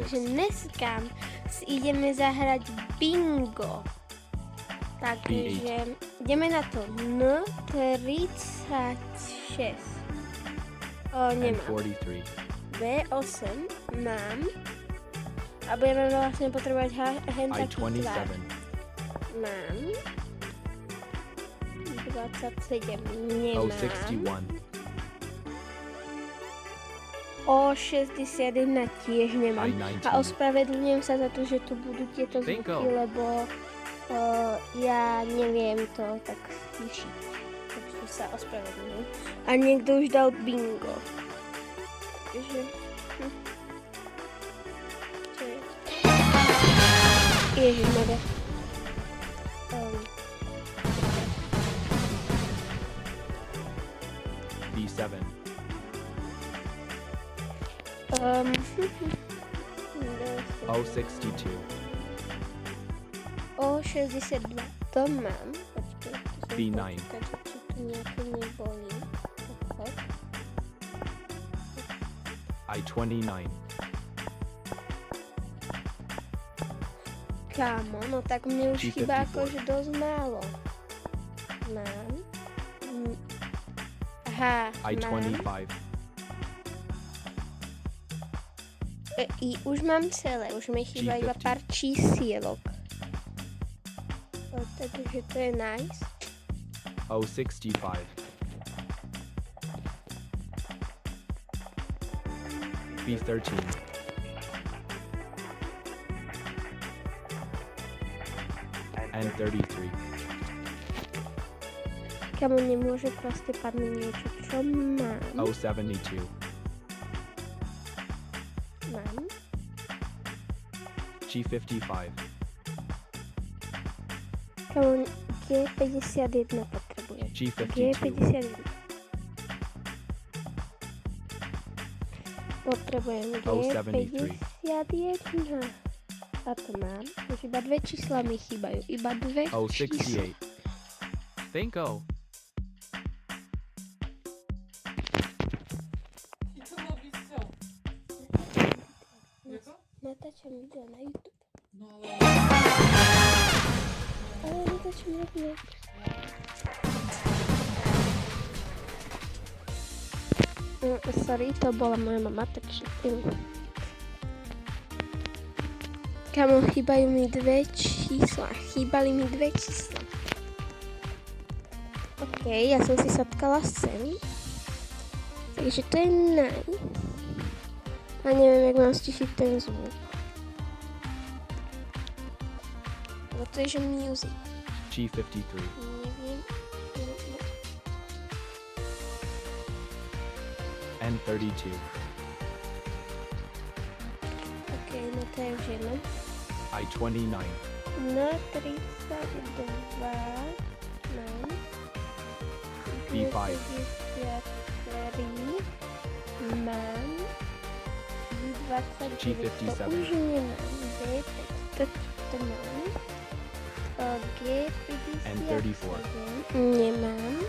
Takže dneska si ideme zahrať bingo. Takže ideme na to. N36. Nemám. B8 mám. A budeme vlastne potrebovať hen taký tvar. Mám. 27 nemám. O61 tiež nemám. A ospravedlňujem sa za to, že tu budú tieto zvuky, lebo ja neviem to tak stíšiť. Takže sa ospravedlňujem. A niekto už dal bingo. Takže... Čo je? Ježišmarja. B7. O62. O62. To mám. Počkej, B9. Či tu nejaké neboli. I29. Kámo, no tak mne už chýba akože dosť málo. Mám. Aha, I25. Už mám celé, už mi chýba iba pár čísielok. Takže to je nice. O65. B13. N33. Kámo, nemôže proste padnúť niečo, čo mám. O72. Mám. G55. Kámo, G51 potrebujem. G52. G51. Potrebujem G51. A to mám. Už iba dve čísla mi chýbajú. Iba dve čísla. O68. Thanko. Natáčam video na YouTube. Ale natáčam Roblox. Sorry, to bola moja mama, takže... Kamo, chýbajú mi dve čísla. Chýbali mi dve čísla. OK, ja som si sadkala sem. Takže to je nice. A neviem, jak mám stišiť ten zvuk. Lebo to je, že music. G53. Neviem. N32. OK, no to je už jedno. I29. No 32 mám. B5. 53 mám. B20. G57. To už nemám. B5. To mám. G57. N34. Nemám.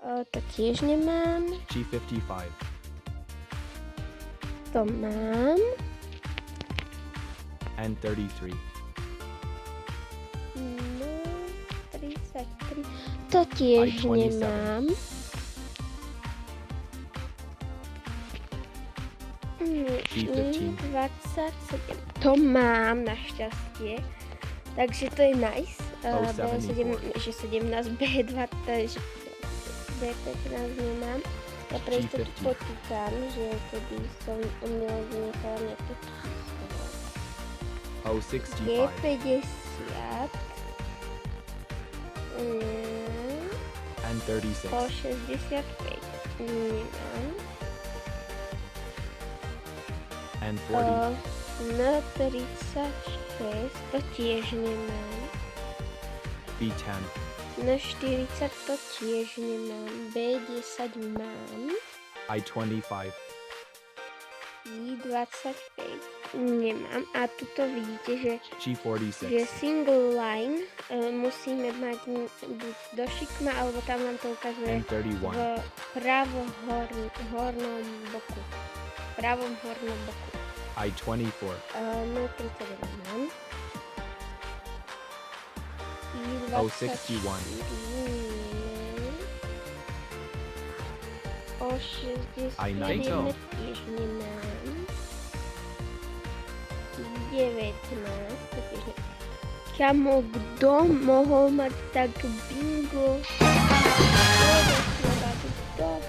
To tiež nemám. G55. To mám. N33. No, 33. To tiež I27. nemám. G15. 27. To mám našťastie. Takže to je nice. B17, B20, B15 nemám. Ja pre istotu počítam, že keby som omylom vynechala nejakú O65. G50. N36. O65. Nemám. N40. N36. To tiež nemám. B10. N40 to tiež nemám. B10 mám. I25. I25 nemám. A tuto vidíte, že G46. single line musíme mať buď do šikma, alebo tam nám to ukazuje N31. v pravom hornom boku. I-24. No, 31 mám. O 61. O 61 I-90. tiež nemám. I-19 tiež nemám. Kamo, kto mohol mať tak bingo? Kto?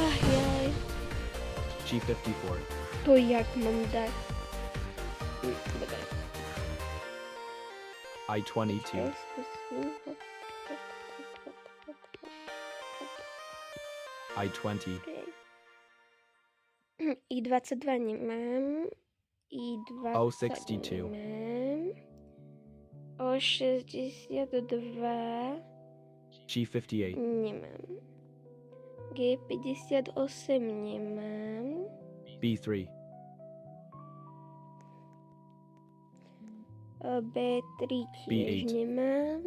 Jaj. G54. To jak mám dať? Dobre. I-22. Skúsim ho. I-20. I-22 nemám. I-20 O 62. nemám. O 62 G58. nemám. G58 nemám. B3. B3 tiež B8. nemám.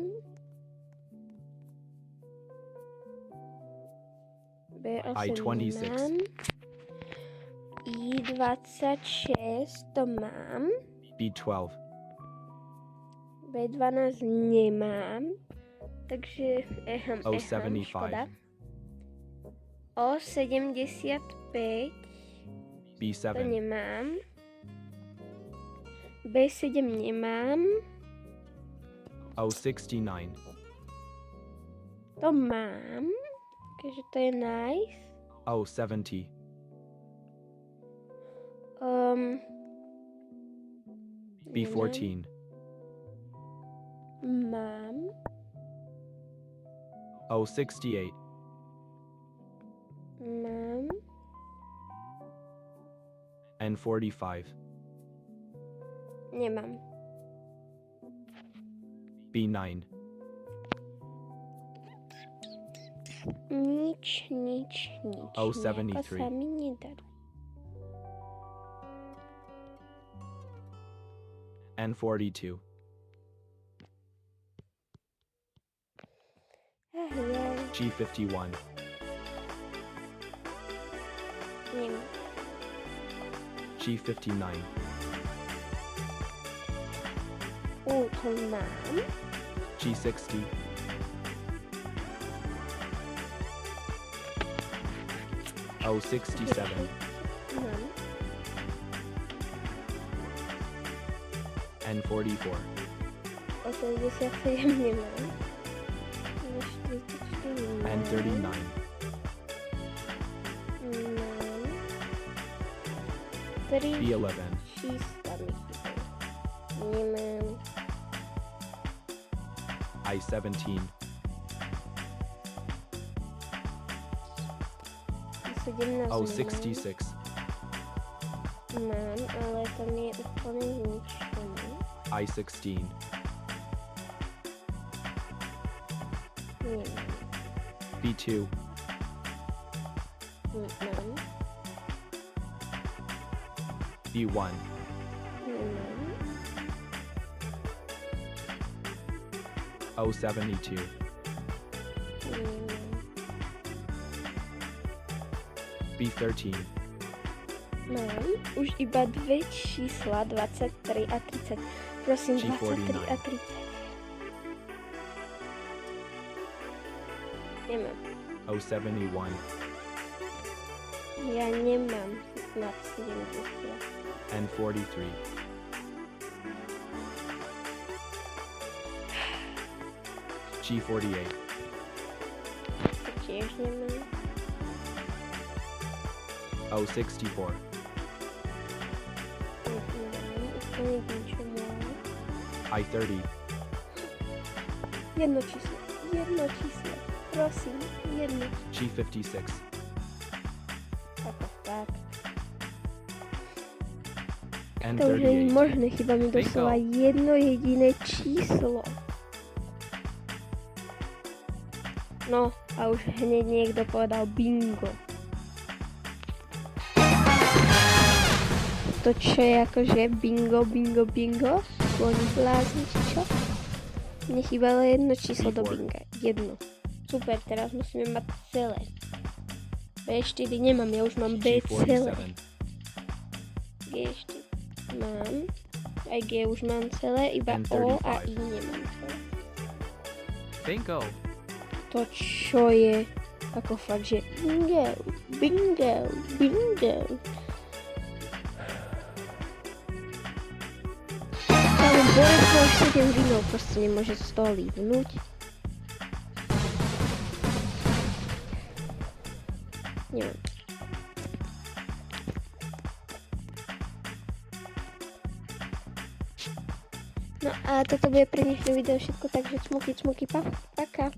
B8 I-26. nemám. I-26 to mám. B12. B12 nemám. Takže O škoda. 75. O 75 to B7. nemám. B7 nemám. O 69. To mám. Takže to je nice. O 70. B14. Mám. O 68. Mám. N45. Nemám. B9. Nič. O Nejako 73. sa mi nedarí. N42. Jaj. G51. Nemám. G59. To mám. G60. O 67. Mám. N44. 87 nemám. 44 nemám. N39. Mám. Tri B11. čísla mi chýbajú. Nemám. I-17. 17 O nemám. 66. Mám, ale tam je úplne nič. I-16. Nemám. B2. Mám. B1. Nemám. O 72. Nemám. B13. Mám už iba dve čísla, 23 a 30. Prosím, G49. 23 a 30. Nemám. O 71. Ja nemám nad 70. N43. G48. To tiež nemám. O 64. Nemám. Úplne k ničomu. I-30. Jedno číslo. Jedno číslo. Prosím, jedno. G56. Ako tak. To už N38. nie je možné, chyba mi doslova jedno jediné číslo. No a už hneď niekto povedal bingo. To čo je akože bingo? Boli blázni či čo? Mne chýbalo jedno číslo do B4. binga. Jedno. Super, teraz musíme mať celé. B4 nemám, ja už mám B celé. G47. G4 mám. Aj G už mám celé, iba O a I nemám celé. Bingo. To čo je? Ako fakt, že bingo, bingo, bingo. Ale Boris má už 7 vinov, proste nemôže z toho líbnuť. Neviem. No a toto bude pre dnešné video všetko, takže cmuky, paká.